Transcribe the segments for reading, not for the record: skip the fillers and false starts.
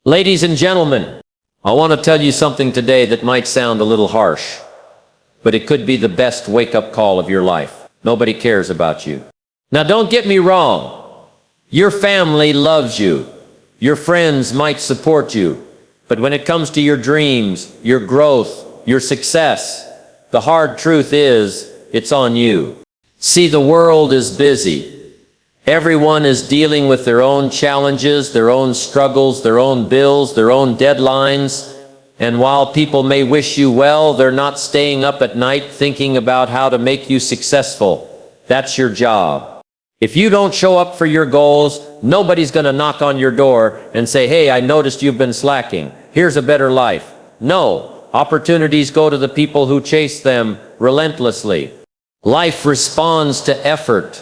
Ladies and gentlemen, I want to tell you something today that might sound a little harsh, but it could be the best wake-up call of your life. Nobody cares about you. Now don't get me wrong. Your family loves you. Your friends might support you. But when it comes to your dreams, your growth, your success, the hard truth is, it's on you. See, the world is busy. Everyone is dealing with their own challenges, their own struggles, their own bills, their own deadlines. And while people may wish you well, they're not staying up at night thinking about how to make you successful. That's your job. If you don't show up for your goals, nobody's going to knock on your door and say, "Hey, I noticed you've been slacking. Here's a better life." No, opportunities go to the people who chase them relentlessly. Life responds to effort,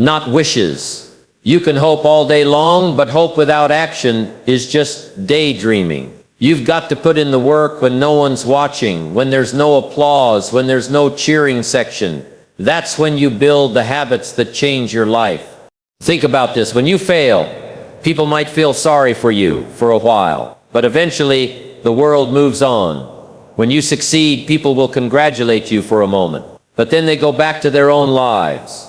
not wishes. You can hope all day long, but hope without action is just daydreaming. You've got to put in the work when no one's watching, when there's no applause, when there's no cheering section. That's when you build the habits that change your life. Think about this. When you fail, people might feel sorry for you for a while, but eventually the world moves on. When you succeed, people will congratulate you for a moment, but then they go back to their own lives.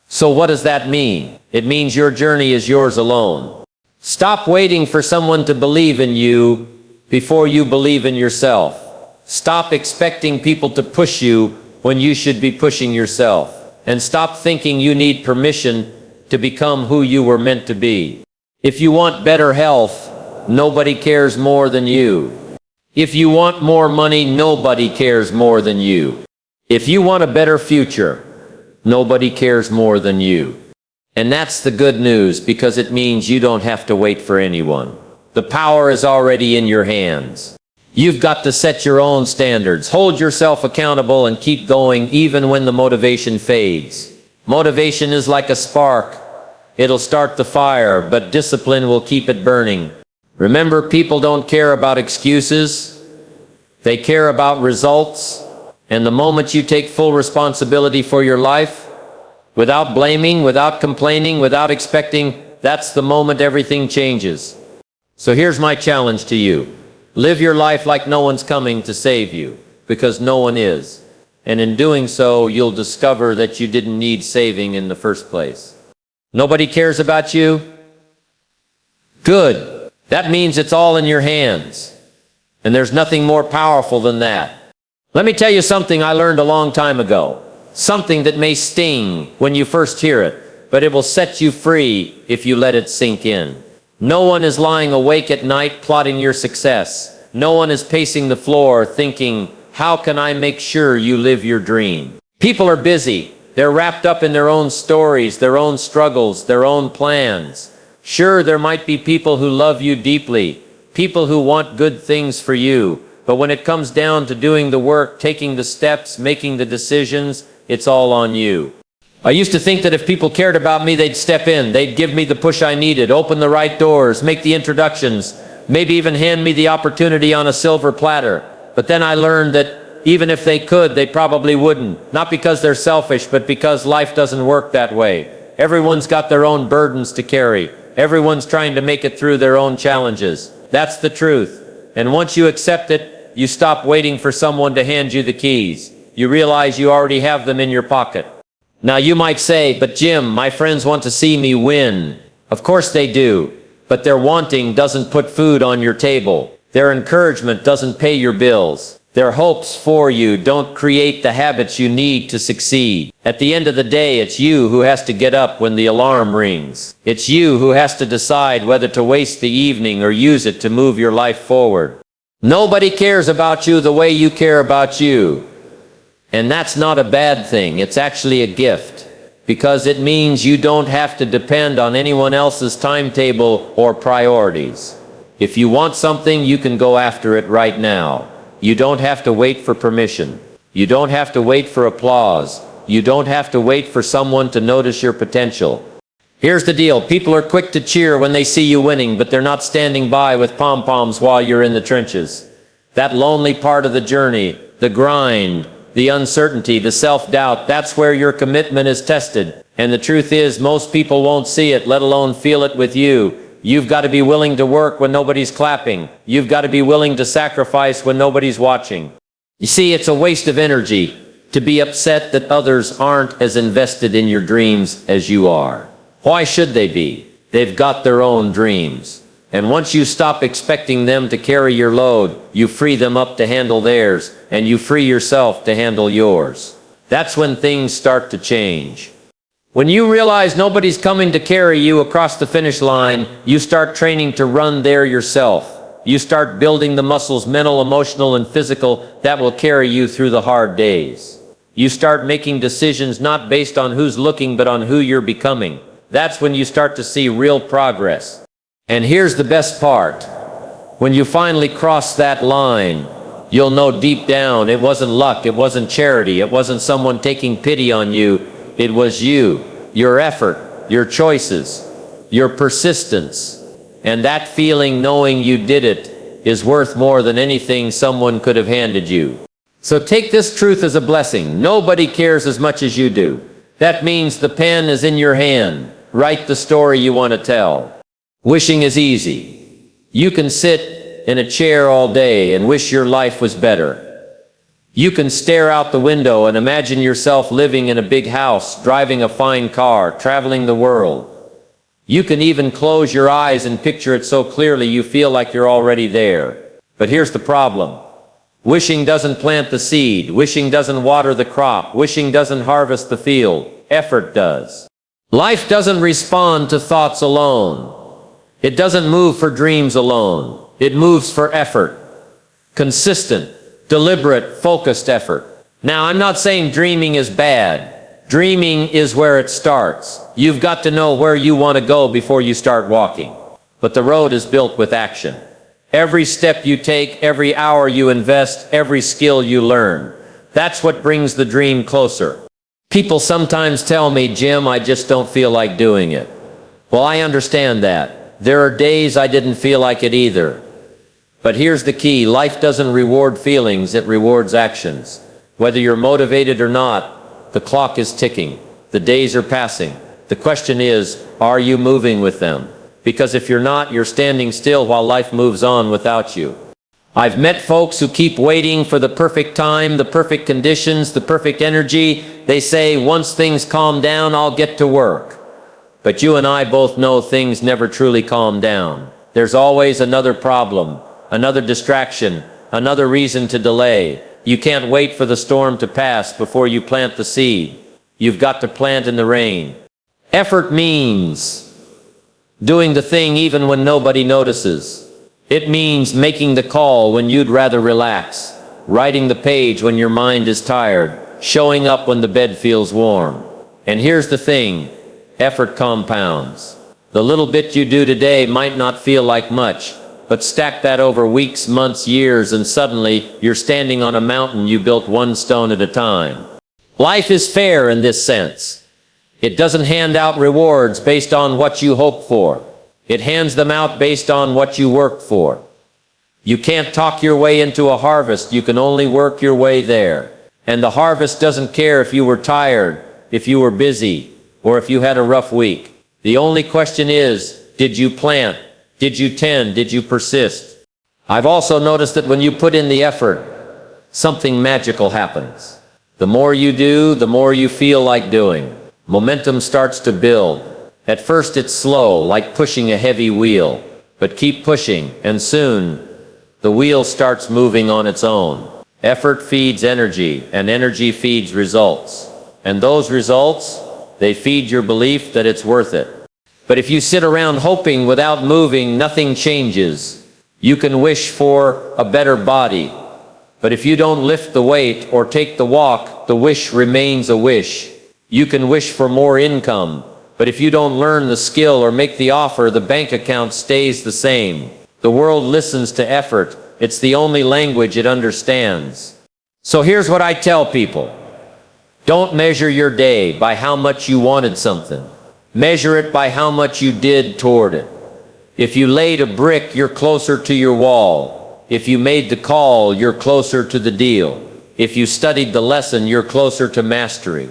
So what does that mean? It means your journey is yours alone. Stop waiting for someone to believe in you before you believe in yourself. Stop expecting people to push you when you should be pushing yourself. And stop thinking you need permission to become who you were meant to be. If you want better health, nobody cares more than you. If you want more money, nobody cares more than you. If you want a better future, nobody cares more than you. And that's the good news, because it means you don't have to wait for anyone. The power is already in your hands. You've got to set your own standards, hold yourself accountable, and keep going even when the motivation fades. Motivation is like a spark. It'll start the fire, but discipline will keep it burning. Remember, people don't care about excuses. They care about results. And the moment you take full responsibility for your life, without blaming, without complaining, without expecting, that's the moment everything changes. So here's my challenge to you. Live your life like no one's coming to save you, because no one is. And in doing so, you'll discover that you didn't need saving in the first place. Nobody cares about you? Good. That means it's all in your hands. And there's nothing more powerful than that. Let me tell you something I learned a long time ago. Something that may sting when you first hear it, but it will set you free if you let it sink in. No one is lying awake at night plotting your success. No one is pacing the floor thinking, "How can I make sure you live your dream?" People are busy. They're wrapped up in their own stories, their own struggles, their own plans. Sure, there might be people who love you deeply, people who want good things for you, but when it comes down to doing the work, taking the steps, making the decisions, it's all on you. I used to think that if people cared about me, they'd step in, they'd give me the push I needed, open the right doors, make the introductions, maybe even hand me the opportunity on a silver platter. But then I learned that even if they could, they probably wouldn't. Not because they're selfish, but because life doesn't work that way. Everyone's got their own burdens to carry. Everyone's trying to make it through their own challenges. That's the truth. And once you accept it, you stop waiting for someone to hand you the keys. You realize you already have them in your pocket. Now you might say, "But Jim, my friends want to see me win." Of course they do, but their wanting doesn't put food on your table. Their encouragement doesn't pay your bills. Their hopes for you don't create the habits you need to succeed. At the end of the day, it's you who has to get up when the alarm rings. It's you who has to decide whether to waste the evening or use it to move your life forward. Nobody cares about you the way you care about you. And that's not a bad thing. It's actually a gift, because it means you don't have to depend on anyone else's timetable or priorities. If you want something, you can go after it right now. You don't have to wait for permission. You don't have to wait for applause. You don't have to wait for someone to notice your potential. Here's the deal. People are quick to cheer when they see you winning, but they're not standing by with pom-poms while you're in the trenches. That lonely part of the journey, the grind, the uncertainty, the self-doubt, that's where your commitment is tested. And the truth is, most people won't see it, let alone feel it with you. You've got to be willing to work when nobody's clapping. You've got to be willing to sacrifice when nobody's watching. You see, it's a waste of energy to be upset that others aren't as invested in your dreams as you are. Why should they be? They've got their own dreams. And once you stop expecting them to carry your load, you free them up to handle theirs, and you free yourself to handle yours. That's when things start to change. When you realize nobody's coming to carry you across the finish line, you start training to run there yourself. You start building the muscles, mental, emotional, and physical, that will carry you through the hard days. You start making decisions not based on who's looking, but on who you're becoming. That's when you start to see real progress. And here's the best part. When you finally cross that line, you'll know deep down it wasn't luck, it wasn't charity, it wasn't someone taking pity on you. It was you, your effort, your choices, your persistence. And that feeling, knowing you did it, is worth more than anything someone could have handed you. So take this truth as a blessing. Nobody cares as much as you do. That means the pen is in your hand. Write the story you want to tell. Wishing is easy. You can sit in a chair all day and wish your life was better. You can stare out the window and imagine yourself living in a big house, driving a fine car, traveling the world. You can even close your eyes and picture it so clearly you feel like you're already there. But here's the problem. Wishing doesn't plant the seed. Wishing doesn't water the crop. Wishing doesn't harvest the field. Effort does. Life doesn't respond to thoughts alone. It doesn't move for dreams alone. It moves for effort. Consistent, deliberate, focused effort. Now, I'm not saying dreaming is bad. Dreaming is where it starts. You've got to know where you want to go before you start walking. But the road is built with action. Every step you take, every hour you invest, every skill you learn. That's what brings the dream closer. People sometimes tell me, Jim, I just don't feel like doing it. Well, I understand that. There are days I didn't feel like it either. But here's the key. Life doesn't reward feelings, it rewards actions. Whether you're motivated or not, the clock is ticking. The days are passing. The question is, are you moving with them? Because if you're not, you're standing still while life moves on without you. I've met folks who keep waiting for the perfect time, the perfect conditions, the perfect energy. They say, once things calm down, I'll get to work. But you and I both know things never truly calm down. There's always another problem, another distraction, another reason to delay. You can't wait for the storm to pass before you plant the seed. You've got to plant in the rain. Effort means doing the thing even when nobody notices. It means making the call when you'd rather relax, writing the page when your mind is tired, showing up when the bed feels warm. And here's the thing, effort compounds. The little bit you do today might not feel like much, but stack that over weeks, months, years, and suddenly you're standing on a mountain you built one stone at a time. Life is fair in this sense. It doesn't hand out rewards based on what you hope for. It hands them out based on what you work for. You can't talk your way into a harvest, you can only work your way there. And the harvest doesn't care if you were tired, if you were busy, or if you had a rough week. The only question is, did you plant? Did you tend? Did you persist? I've also noticed that when you put in the effort, something magical happens. The more you do, the more you feel like doing. Momentum starts to build. At first it's slow, like pushing a heavy wheel. But keep pushing, and soon, the wheel starts moving on its own. Effort feeds energy, and energy feeds results. And those results, they feed your belief that it's worth it. But if you sit around hoping without moving, nothing changes. You can wish for a better body. But if you don't lift the weight or take the walk, the wish remains a wish. You can wish for more income, but if you don't learn the skill or make the offer, the bank account stays the same. The world listens to effort. It's the only language it understands. So here's what I tell people. Don't measure your day by how much you wanted something. Measure it by how much you did toward it. If you laid a brick, you're closer to your wall. If you made the call, you're closer to the deal. If you studied the lesson, you're closer to mastery.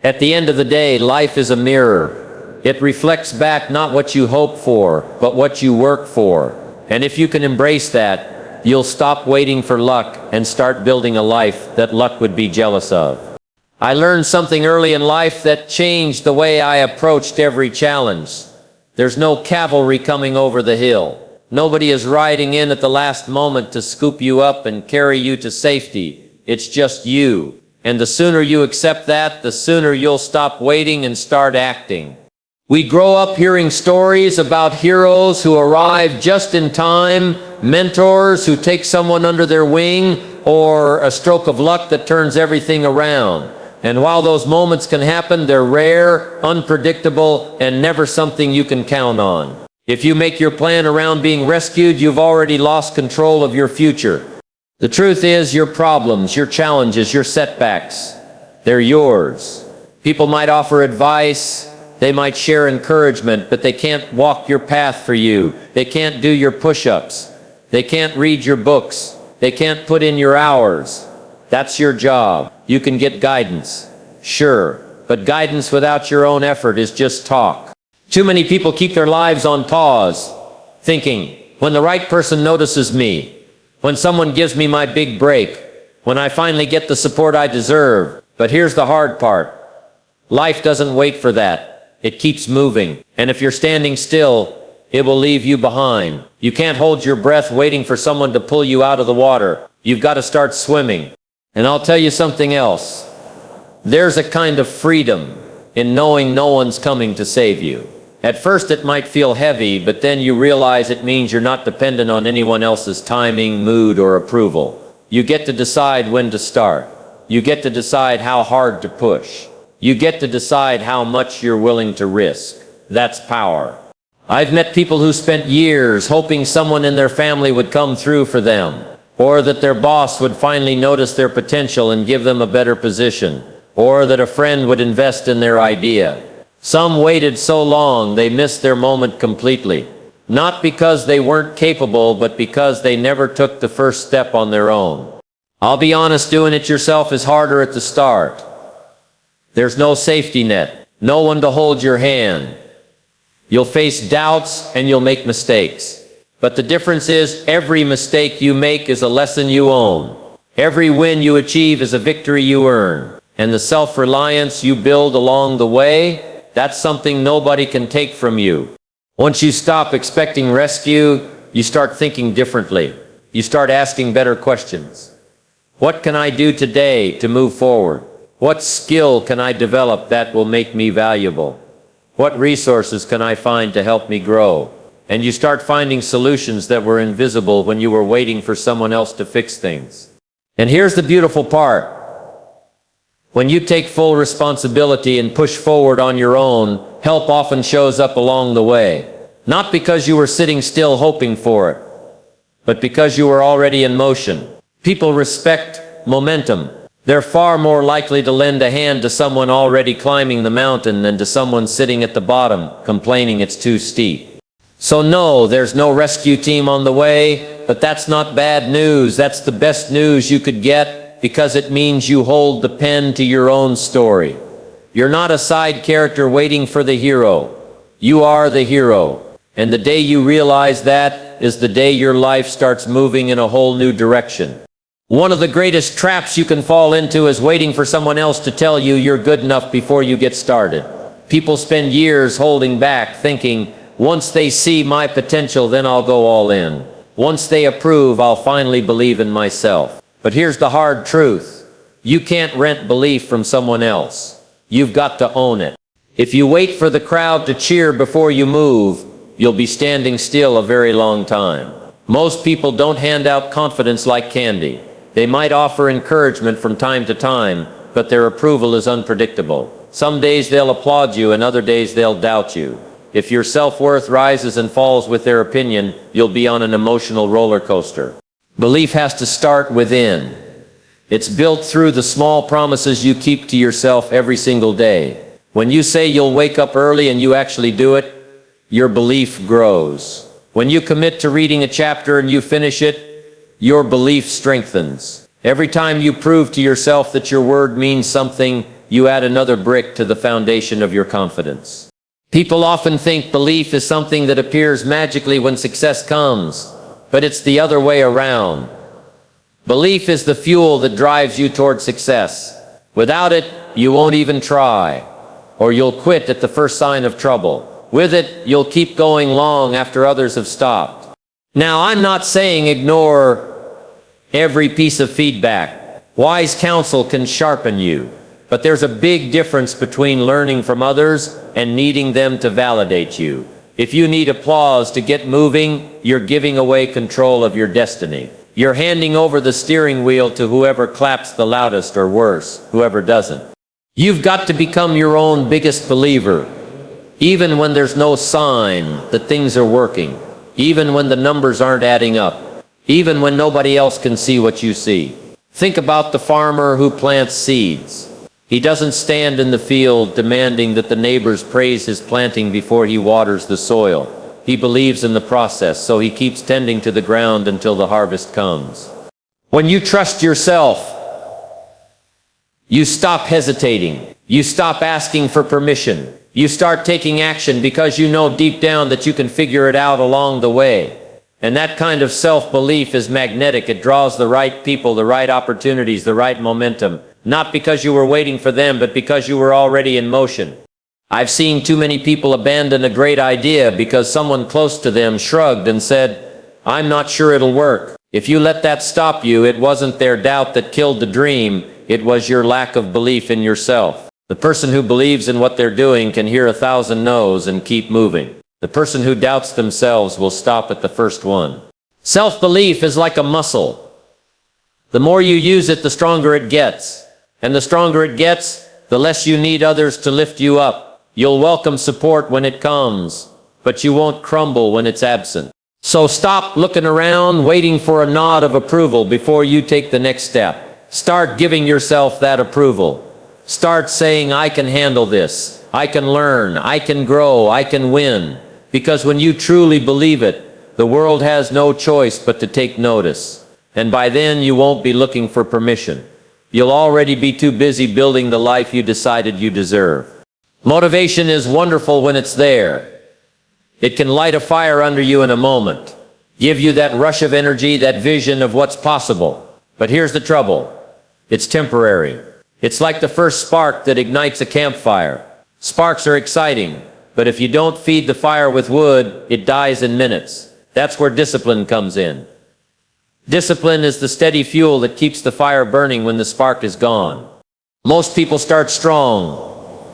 At the end of the day, life is a mirror. It reflects back not what you hope for, but what you work for. And if you can embrace that, you'll stop waiting for luck and start building a life that luck would be jealous of. I learned something early in life that changed the way I approached every challenge. There's no cavalry coming over the hill. Nobody is riding in at the last moment to scoop you up and carry you to safety. It's just you. And the sooner you accept that, the sooner you'll stop waiting and start acting. We grow up hearing stories about heroes who arrive just in time, mentors who take someone under their wing, or a stroke of luck that turns everything around. And while those moments can happen, they're rare, unpredictable, and never something you can count on. If you make your plan around being rescued, you've already lost control of your future. The truth is, your problems, your challenges, your setbacks, they're yours. People might offer advice, they might share encouragement, but they can't walk your path for you. They can't do your push-ups. They can't read your books. They can't put in your hours. That's your job. You can get guidance, sure, but guidance without your own effort is just talk. Too many people keep their lives on pause, thinking, when the right person notices me, when someone gives me my big break, when I finally get the support I deserve. But here's the hard part. Life doesn't wait for that. It keeps moving. And if you're standing still, it will leave you behind. You can't hold your breath waiting for someone to pull you out of the water. You've got to start swimming. And I'll tell you something else. There's a kind of freedom in knowing no one's coming to save you. At first it might feel heavy, but then you realize it means you're not dependent on anyone else's timing, mood, or approval. You get to decide when to start. You get to decide how hard to push. You get to decide how much you're willing to risk. That's power. I've met people who spent years hoping someone in their family would come through for them, or that their boss would finally notice their potential and give them a better position, or that a friend would invest in their idea. Some waited so long they missed their moment completely. Not because they weren't capable, but because they never took the first step on their own. I'll be honest, doing it yourself is harder at the start. There's no safety net, no one to hold your hand. You'll face doubts and you'll make mistakes. But the difference is, every mistake you make is a lesson you own. Every win you achieve is a victory you earn. And the self-reliance you build along the way, that's something nobody can take from you. Once you stop expecting rescue, you start thinking differently. You start asking better questions. What can I do today to move forward? What skill can I develop that will make me valuable? What resources can I find to help me grow? And you start finding solutions that were invisible when you were waiting for someone else to fix things. And here's the beautiful part. When you take full responsibility and push forward on your own, help often shows up along the way. Not because you were sitting still hoping for it, but because you were already in motion. People respect momentum. They're far more likely to lend a hand to someone already climbing the mountain than to someone sitting at the bottom, complaining it's too steep. So no, there's no rescue team on the way, but that's not bad news. That's the best news you could get, because it means you hold the pen to your own story. You're not a side character waiting for the hero. You are the hero. And the day you realize that is the day your life starts moving in a whole new direction. One of the greatest traps you can fall into is waiting for someone else to tell you you're good enough before you get started. People spend years holding back, thinking, once they see my potential, then I'll go all in. Once they approve, I'll finally believe in myself. But here's the hard truth. You can't rent belief from someone else. You've got to own it. If you wait for the crowd to cheer before you move, you'll be standing still a very long time. Most people don't hand out confidence like candy. They might offer encouragement from time to time, but their approval is unpredictable. Some days they'll applaud you and other days they'll doubt you. If your self-worth rises and falls with their opinion, you'll be on an emotional roller coaster. Belief has to start within. It's built through the small promises you keep to yourself every single day. When you say you'll wake up early and you actually do it, your belief grows. When you commit to reading a chapter and you finish it, your belief strengthens. Every time you prove to yourself that your word means something, you add another brick to the foundation of your confidence. People often think belief is something that appears magically when success comes, but it's the other way around. Belief is the fuel that drives you toward success. Without it, you won't even try, or you'll quit at the first sign of trouble. With it, you'll keep going long after others have stopped. Now, I'm not saying ignore every piece of feedback. Wise counsel can sharpen you, but there's a big difference between learning from others and needing them to validate you. If you need applause to get moving, you're giving away control of your destiny. You're handing over the steering wheel to whoever claps the loudest, or worse, whoever doesn't. You've got to become your own biggest believer, even when there's no sign that things are working, even when the numbers aren't adding up, even when nobody else can see what you see. Think about the farmer who plants seeds. He doesn't stand in the field demanding that the neighbors praise his planting before he waters the soil. He believes in the process, so he keeps tending to the ground until the harvest comes. When you trust yourself, you stop hesitating. You stop asking for permission. You start taking action because you know deep down that you can figure it out along the way. And that kind of self-belief is magnetic. It draws the right people, the right opportunities, the right momentum. Not because you were waiting for them, but because you were already in motion. I've seen too many people abandon a great idea because someone close to them shrugged and said, "I'm not sure it'll work." If you let that stop you, it wasn't their doubt that killed the dream. It was your lack of belief in yourself. The person who believes in what they're doing can hear 1,000 no's and keep moving. The person who doubts themselves will stop at the first one. Self-belief is like a muscle. The more you use it, the stronger it gets. And the stronger it gets, the less you need others to lift you up. You'll welcome support when it comes, but you won't crumble when it's absent. So stop looking around, waiting for a nod of approval before you take the next step. Start giving yourself that approval. Start saying, "I can handle this. I can learn. I can grow. I can win." Because when you truly believe it, the world has no choice but to take notice. And by then, you won't be looking for permission. You'll already be too busy building the life you decided you deserve. Motivation is wonderful when it's there. It can light a fire under you in a moment, give you that rush of energy, that vision of what's possible. But here's the trouble. It's temporary. It's like the first spark that ignites a campfire. Sparks are exciting, but if you don't feed the fire with wood, it dies in minutes. That's where discipline comes in. Discipline is the steady fuel that keeps the fire burning when the spark is gone. Most people start strong.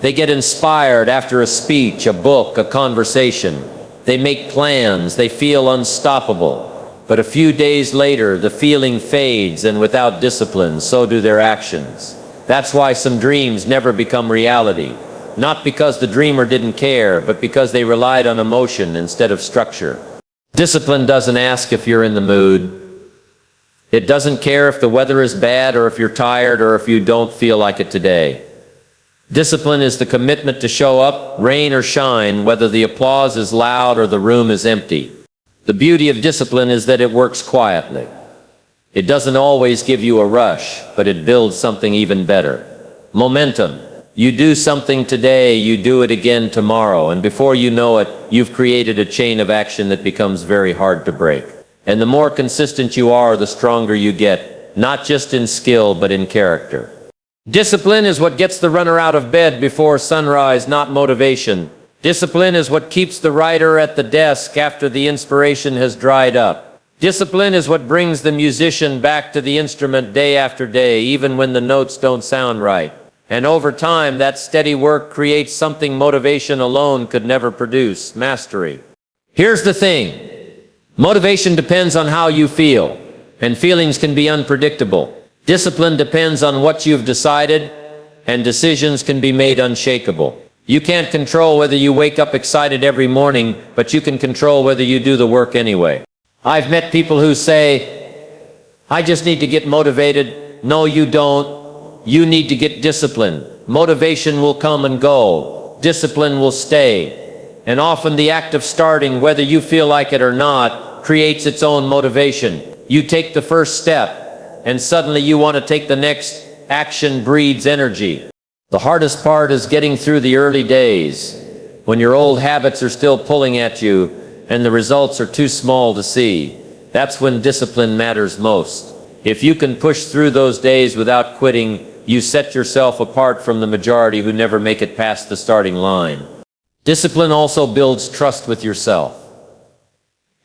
They get inspired after a speech, a book, a conversation. They make plans. They feel unstoppable. But a few days later, the feeling fades, and without discipline, so do their actions. That's why some dreams never become reality. Not because the dreamer didn't care, but because they relied on emotion instead of structure. Discipline doesn't ask if you're in the mood. It doesn't care if the weather is bad, or if you're tired, or if you don't feel like it today. Discipline is the commitment to show up, rain or shine, whether the applause is loud or the room is empty. The beauty of discipline is that it works quietly. It doesn't always give you a rush, but it builds something even better. Momentum. You do something today, you do it again tomorrow, and before you know it, you've created a chain of action that becomes very hard to break. And the more consistent you are, the stronger you get, not just in skill, but in character. Discipline is what gets the runner out of bed before sunrise, not motivation. Discipline is what keeps the writer at the desk after the inspiration has dried up. Discipline is what brings the musician back to the instrument day after day, even when the notes don't sound right. And over time, that steady work creates something motivation alone could never produce: mastery. Here's the thing. Motivation depends on how you feel, and feelings can be unpredictable. Discipline depends on what you've decided, and decisions can be made unshakable. You can't control whether you wake up excited every morning, but you can control whether you do the work anyway. I've met people who say, "I just need to get motivated." No, you don't. You need to get discipline. Motivation will come and go. Discipline will stay. And often the act of starting, whether you feel like it or not, creates its own motivation. You take the first step, and suddenly you want to take the next. Action breeds energy. The hardest part is getting through the early days. when your old habits are still pulling at you and the results are too small to see. That's when discipline matters most. If you can push through those days without quitting, you set yourself apart from the majority who never make it past the starting line. Discipline also builds trust with yourself.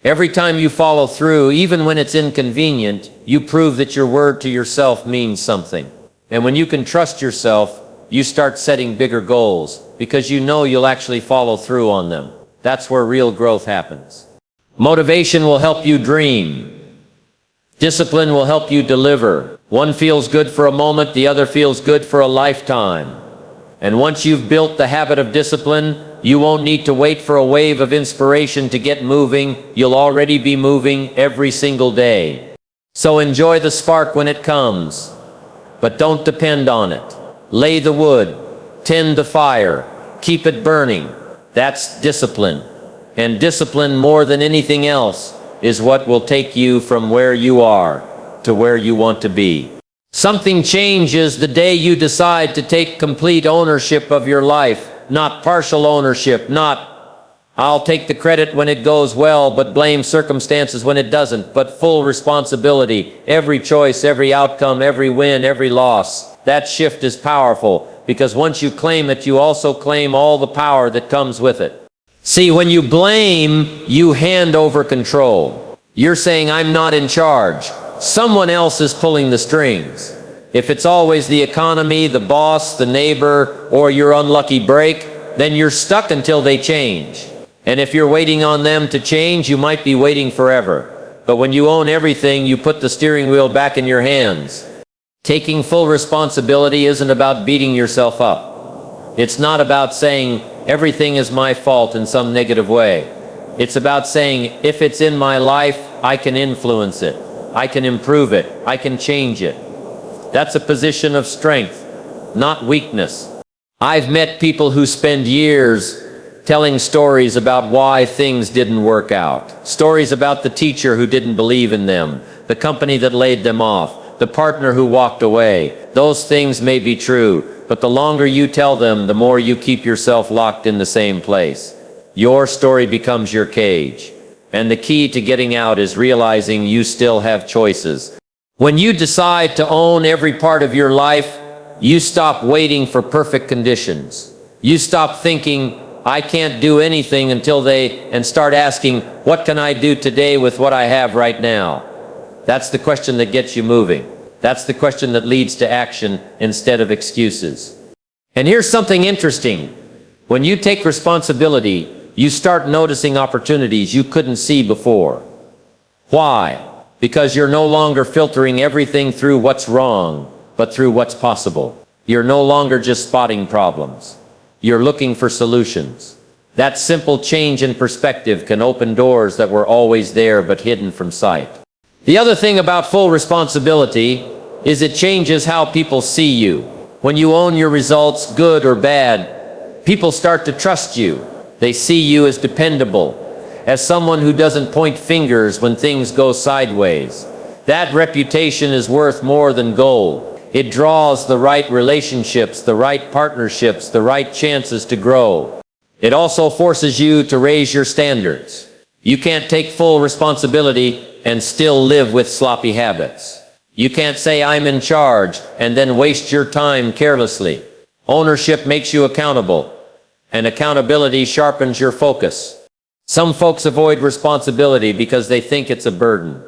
Every time you follow through, even when it's inconvenient, you prove that your word to yourself means something. And when you can trust yourself, you start setting bigger goals because you know you'll actually follow through on them. That's where real growth happens. Motivation will help you dream. Discipline will help you deliver. One feels good for a moment, the other feels good for a lifetime. And once you've built the habit of discipline, you won't need to wait for a wave of inspiration to get moving. You'll already be moving every single day. So enjoy the spark when it comes, but don't depend on it. Lay the wood, tend the fire, keep it burning. That's discipline. And discipline, more than anything else, is what will take you from where you are to where you want to be. Something changes the day you decide to take complete ownership of your life. Not partial ownership, not I'll take the credit when it goes well, but blame circumstances when it doesn't, but full responsibility. Every choice, every outcome, every win, every loss. That shift is powerful, because once you claim it, you also claim all the power that comes with it. See, when you blame, you hand over control. You're saying, I'm not in charge. Someone else is pulling the strings. If it's always the economy, the boss, the neighbor, or your unlucky break, then you're stuck until they change. And if you're waiting on them to change, you might be waiting forever. But when you own everything, you put the steering wheel back in your hands. Taking full responsibility isn't about beating yourself up. It's not about saying, everything is my fault in some negative way. It's about saying, if it's in my life, I can influence it. I can improve it. I can change it. That's a position of strength, not weakness. I've met people who spend years telling stories about why things didn't work out. Stories about the teacher who didn't believe in them, the company that laid them off, the partner who walked away. Those things may be true, but the longer you tell them, the more you keep yourself locked in the same place. Your story becomes your cage. And the key to getting out is realizing you still have choices. When you decide to own every part of your life, you stop waiting for perfect conditions. You stop thinking, I can't do anything and start asking, what can I do today with what I have right now? That's the question that gets you moving. That's the question that leads to action instead of excuses. And here's something interesting. When you take responsibility, you start noticing opportunities you couldn't see before. Why? Because you're no longer filtering everything through what's wrong, but through what's possible. You're no longer just spotting problems. You're looking for solutions. That simple change in perspective can open doors that were always there but hidden from sight. The other thing about full responsibility is it changes how people see you. When you own your results, good or bad, people start to trust you. They see you as dependable, as someone who doesn't point fingers when things go sideways. That reputation is worth more than gold. It draws the right relationships, the right partnerships, the right chances to grow. It also forces you to raise your standards. You can't take full responsibility and still live with sloppy habits. You can't say I'm in charge and then waste your time carelessly. Ownership makes you accountable, and accountability sharpens your focus. Some folks avoid responsibility because they think it's a burden.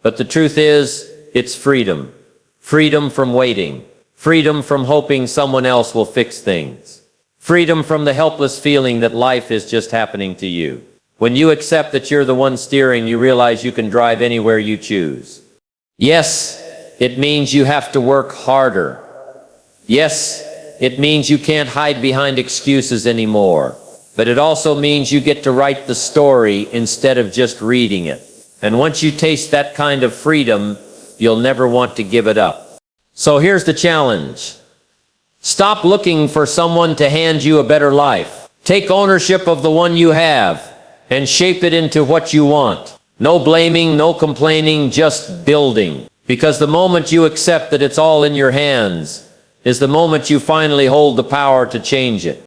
But the truth is, it's freedom. Freedom from waiting. Freedom from hoping someone else will fix things. Freedom from the helpless feeling that life is just happening to you. When you accept that you're the one steering, you realize you can drive anywhere you choose. Yes, it means you have to work harder. Yes, it means you can't hide behind excuses anymore. But it also means you get to write the story instead of just reading it. And once you taste that kind of freedom, you'll never want to give it up. So here's the challenge. Stop looking for someone to hand you a better life. Take ownership of the one you have and shape it into what you want. No blaming, no complaining, just building. Because the moment you accept that it's all in your hands is the moment you finally hold the power to change it.